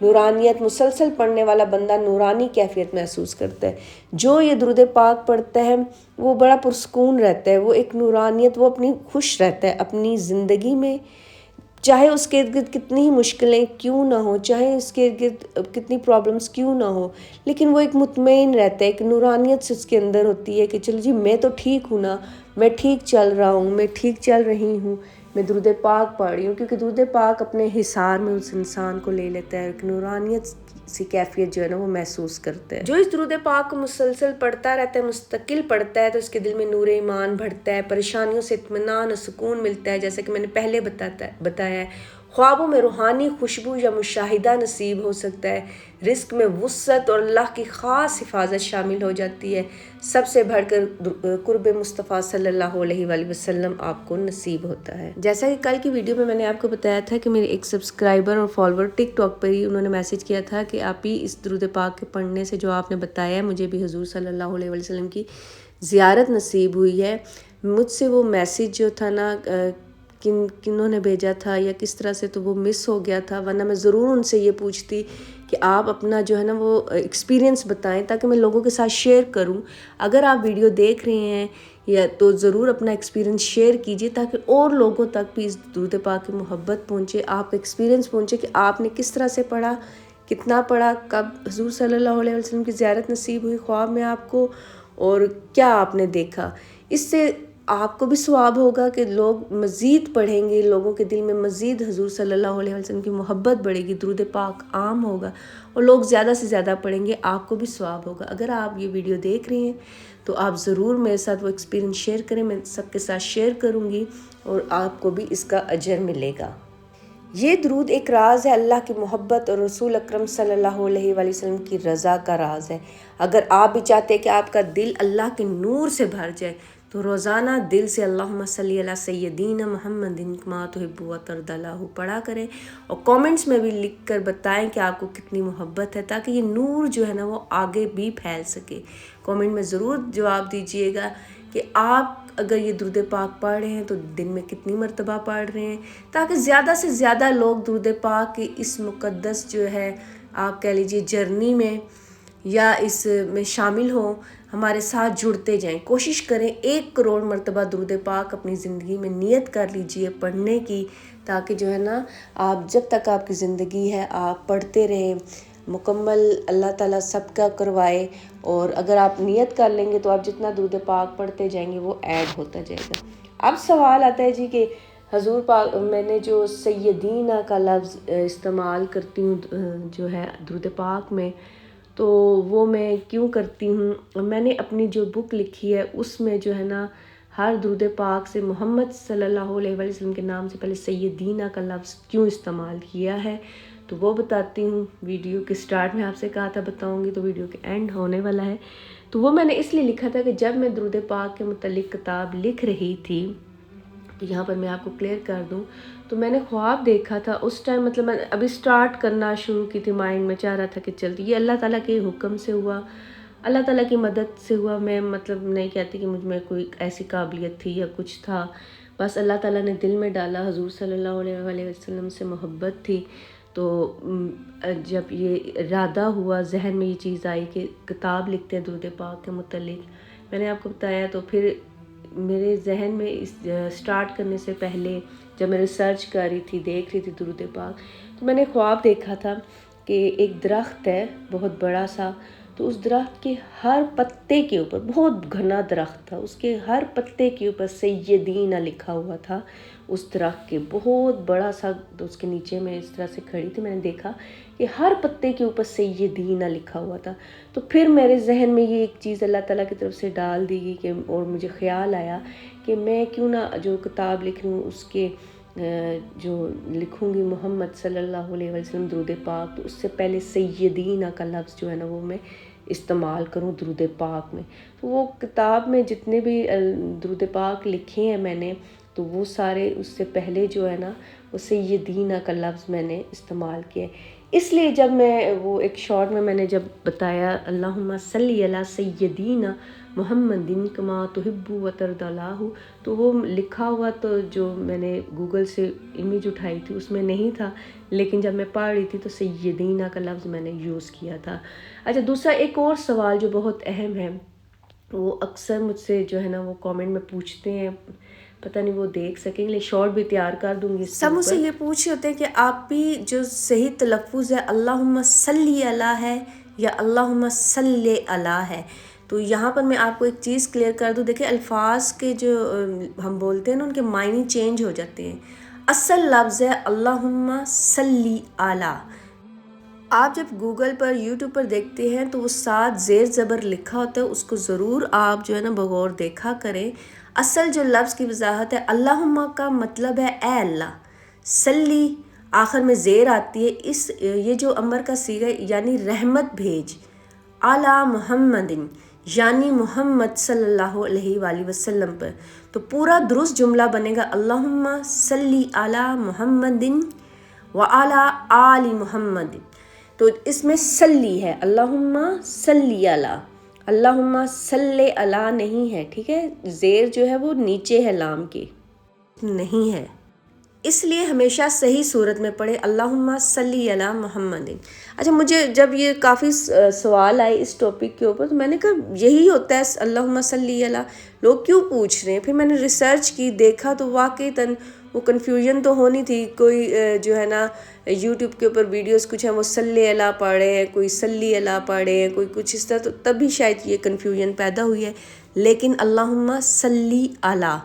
نورانیت مسلسل پڑھنے والا بندہ نورانی کیفیت محسوس کرتا ہے. جو یہ درود پاک پڑھتا ہے وہ بڑا پرسکون رہتا ہے، وہ ایک نورانیت، وہ اپنی خوش رہتا ہے اپنی زندگی میں، چاہے اس کے ارد گرد کتنی ہی مشکلیں کیوں نہ ہوں، چاہے اس کے ارد گرد کتنی پرابلمس کیوں نہ ہوں، لیکن وہ ایک مطمئن رہتا ہے، ایک نورانیت سے اس کے اندر ہوتی ہے کہ چلو جی میں تو ٹھیک ہوں نا، میں ٹھیک چل رہا ہوں، میں ٹھیک چل رہی ہوں، میں درود پاک پڑھ رہی ہوں. کیونکہ درود پاک اپنے حصار میں اس انسان کو لے لیتا ہے، ایک نورانیت سی کیفیت جو ہے نا وہ محسوس کرتا ہے. جو اس درود پاک کو مسلسل پڑھتا رہتا ہے، مستقل پڑھتا ہے، تو اس کے دل میں نور ایمان بڑھتا ہے، پریشانیوں سے اطمینان اور سکون ملتا ہے. جیسا کہ میں نے پہلے بتایا ہے، خوابوں میں روحانی خوشبو یا مشاہدہ نصیب ہو سکتا ہے، رزق میں وسعت اور اللہ کی خاص حفاظت شامل ہو جاتی ہے. سب سے بڑھ کر قرب مصطفیٰ صلی اللہ علیہ وآلہ وسلم آپ کو نصیب ہوتا ہے. جیسا کہ کل کی ویڈیو میں نے آپ کو بتایا تھا کہ میرے ایک سبسکرائبر اور فالوور ٹک ٹاک پر ہی انہوں نے میسج کیا تھا کہ آپ ہی اس درود پاک کے پڑھنے سے جو آپ نے بتایا ہے مجھے بھی حضور صلی اللہ علیہ وآلہ وسلم کی زیارت نصیب ہوئی ہے. مجھ سے وہ میسج جو تھا نا کنہوں نے بھیجا تھا یا کس طرح سے، تو وہ مس ہو گیا تھا، ورنہ میں ضرور ان سے یہ پوچھتی کہ آپ اپنا جو ہے نا وہ ایکسپیرینس بتائیں تاکہ میں لوگوں کے ساتھ شیئر کروں. اگر آپ ویڈیو دیکھ رہے ہیں یا تو ضرور اپنا ایکسپیرینس شیئر کیجیے تاکہ اور لوگوں تک بھی اس درود پاک کی محبت پہنچے، آپ ایکسپیرینس پہنچے کہ آپ نے کس طرح سے پڑھا، کتنا پڑھا، کب حضور صلی اللہ علیہ وسلم کی زیارت نصیب ہوئی خواب میں آپ کو، اور کیا آپ نے دیکھا. اس سے آپ کو بھی ثواب ہوگا کہ لوگ مزید پڑھیں گے، لوگوں کے دل میں مزید حضور صلی اللہ علیہ وسلم کی محبت بڑھے گی، درود پاک عام ہوگا اور لوگ زیادہ سے زیادہ پڑھیں گے، آپ کو بھی ثواب ہوگا. اگر آپ یہ ویڈیو دیکھ رہے ہیں تو آپ ضرور میرے ساتھ وہ ایکسپیرینس شیئر کریں، میں سب کے ساتھ شیئر کروں گی اور آپ کو بھی اس کا اجر ملے گا. یہ درود ایک راز ہے اللہ کی محبت اور رسول اکرم صلی اللہ علیہ وآلہ وسلم کی رضا کا راز ہے. اگر آپ بھی چاہتے ہیں کہ آپ کا دل اللہ کے نور سے بھر جائے تو روزانہ دل سے اللہم صلی علی سیدنا محمد کما تحب و ترضی پڑھا کریں، اور کامنٹس میں بھی لکھ کر بتائیں کہ آپ کو کتنی محبت ہے تاکہ یہ نور جو ہے نا وہ آگے بھی پھیل سکے. کامنٹ میں ضرور جواب دیجئے گا کہ آپ اگر یہ درود پاک پڑھ رہے ہیں تو دن میں کتنی مرتبہ پڑھ رہے ہیں، تاکہ زیادہ سے زیادہ لوگ درود پاک کی اس مقدس جو ہے آپ کہہ لیجئے جرنی میں یا اس میں شامل ہوں، ہمارے ساتھ جڑتے جائیں. کوشش کریں 1 کروڑ مرتبہ درود پاک اپنی زندگی میں نیت کر لیجئے پڑھنے کی، تاکہ جو ہے نا آپ جب تک آپ کی زندگی ہے آپ پڑھتے رہیں، مکمل اللہ تعالیٰ سب کا کروائے. اور اگر آپ نیت کر لیں گے تو آپ جتنا درود پاک پڑھتے جائیں گے وہ ایڈ ہوتا جائے گا. اب سوال آتا ہے جی کہ حضور پاک میں نے جو سیدینہ کا لفظ استعمال کرتی ہوں جو ہے درود پاک میں، تو وہ میں کیوں کرتی ہوں. میں نے اپنی جو بک لکھی ہے اس میں جو ہے نا ہر درود پاک سے محمد صلی اللہ علیہ وآلہ وسلم کے نام سے پہلے سیدینہ کا لفظ کیوں استعمال کیا ہے تو وہ بتاتی ہوں. ویڈیو کے سٹارٹ میں آپ سے کہا تھا بتاؤں گی، تو ویڈیو کے اینڈ ہونے والا ہے. تو وہ میں نے اس لیے لکھا تھا کہ جب میں درود پاک کے متعلق کتاب لکھ رہی تھی، تو یہاں پر میں آپ کو کلیئر کر دوں، تو میں نے خواب دیکھا تھا اس ٹائم، مطلب میں ابھی سٹارٹ کرنا شروع کی تھی، مائنڈ میں چاہ رہا تھا کہ چلتی، یہ اللہ تعالیٰ کے حکم سے ہوا، اللہ تعالیٰ کی مدد سے ہوا. میں مطلب نہیں کہتی کہ مجھ میں کوئی ایسی قابلیت تھی یا کچھ تھا، بس اللہ تعالیٰ نے دل میں ڈالا، حضور صلی اللہ علیہ وآلہ وسلم سے محبت تھی. تو جب یہ ارادہ ہوا، ذہن میں یہ چیز آئی کہ کتاب لکھتے ہیں درود پاک کے متعلق، میں نے آپ کو بتایا. تو پھر میرے ذہن میں اس سٹارٹ کرنے سے پہلے جب میں ریسرچ کر رہی تھی، دیکھ رہی تھی درود پاک، تو میں نے خواب دیکھا تھا کہ ایک درخت ہے بہت بڑا سا، تو اس درخت کے ہر پتے کے اوپر، بہت گھنا درخت تھا، اس کے ہر پتے کے اوپر سیدینہ لکھا ہوا تھا. اس درخت کے بہت بڑا سا، تو اس کے نیچے میں اس طرح سے کھڑی تھی، میں نے دیکھا کہ ہر پتے کے اوپر سیدینہ لکھا ہوا تھا. تو پھر میرے ذہن میں یہ ایک چیز اللہ تعالیٰ کی طرف سے ڈال دی گئی کہ، اور مجھے خیال آیا کہ میں کیوں نہ جو کتاب لکھ رہی ہوں اس کے جو لکھوں گی محمد صلی اللہ علیہ وسلم درود پاک، تو اس سے پہلے سیدینہ کا لفظ جو ہے نا وہ میں استعمال کروں درود پاک میں. تو وہ کتاب میں جتنے بھی درود پاک لکھے ہیں میں نے، تو وہ سارے اس سے پہلے جو ہے نا وہ سیدینہ کا لفظ میں نے استعمال کیا ہے. اس لیے جب میں وہ ایک شارٹ میں نے جب بتایا اللہم صلی علی سیدینا محمد کما تحب و ترضی، تو وہ لکھا ہوا تو جو میں نے گوگل سے امیج اٹھائی تھی اس میں نہیں تھا، لیکن جب میں پڑھ رہی تھی تو سیدینا کا لفظ میں نے یوز کیا تھا۔ اچھا، دوسرا ایک اور سوال جو بہت اہم ہے، وہ اکثر مجھ سے جو ہے نا وہ کامنٹ میں پوچھتے ہیں، پتہ نہیں وہ دیکھ سکیں گے، شارٹ بھی تیار کر دوں گی۔ سب مجھ سے یہ پوچھ رہے ہوتے ہیں کہ آپ بھی جو صحیح تلفظ ہے اللہم صلی علی ہے یا اللہم صلی علی ہے، تو یہاں پر میں آپ کو ایک چیز کلیئر کر دوں۔ دیکھیں الفاظ کے جو ہم بولتے ہیں نا ان کے معنی چینج ہو جاتے ہیں۔ اصل لفظ ہے اللہم صلی علی۔ آپ جب گوگل پر یوٹیوب پر دیکھتے ہیں تو وہ ساتھ زیر زبر لکھا ہوتا ہے، اس کو ضرور آپ جو ہے نا بغور دیکھا کریں۔ اصل جو لفظ کی وضاحت ہے، اللہم کا مطلب ہے اے اللہ، صلی آخر میں زیر آتی ہے، یہ جو امر کا صیغہ ہے یعنی رحمت بھیج، علی محمد یعنی محمد صلی اللہ علیہ وآلہ وسلم پر، تو پورا درست جملہ بنے گا اللہم صلی علی محمد وعلی آل محمد۔ تو اس میں صلی ہے، اللہم صلی علی، اللہم صلی علی نہیں ہے، ٹھیک ہے، زیر جو ہے وہ نیچے ہے لام کے، نہیں ہے، اس لیے ہمیشہ صحیح صورت میں پڑھے اللہم صلی علی محمد۔ اچھا، مجھے جب یہ کافی سوال آئے اس ٹاپک کے اوپر تو میں نے کہا یہی ہوتا ہے اللہم صلی علی، لوگ کیوں پوچھ رہے ہیں؟ پھر میں نے ریسرچ کی، دیکھا تو واقعی وہ کنفیوژن تو ہونی تھی، کوئی جو ہے نا یوٹیوب کے اوپر ویڈیوز کچھ ہیں وہ صلی علی پڑھ رہے ہیں، کوئی صلی علی پڑھ رہے ہیں، کوئی کچھ اس طرح، تو تبھی شاید یہ کنفیوژن پیدا ہوئی ہے۔ لیکن اللہم صلی علی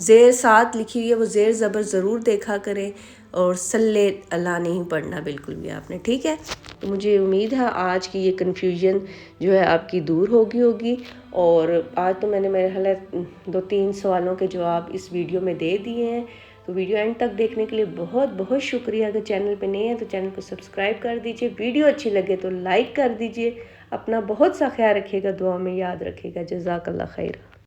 زیر ساتھ لکھی ہوئی ہے، وہ زیر زبر ضرور دیکھا کریں، اور صلی علی نہیں پڑھنا بالکل بھی آپ نے، ٹھیک ہے؟ تو مجھے امید ہے آج کی یہ کنفیوژن جو ہے آپ کی دور ہوگی، اور آج تو میں نے میرے خیال ہے 2-3 سوالوں کے جواب اس ویڈیو میں دے دیے ہیں۔ تو ویڈیو اینڈ تک دیکھنے کے لیے بہت بہت شکریہ۔ اگر چینل پہ نئے ہیں تو چینل کو سبسکرائب کر دیجئے، ویڈیو اچھی لگے تو لائک کر دیجئے، اپنا بہت سا خیال رکھیے گا، دعا میں یاد رکھیے گا۔ جزاک اللہ خیر۔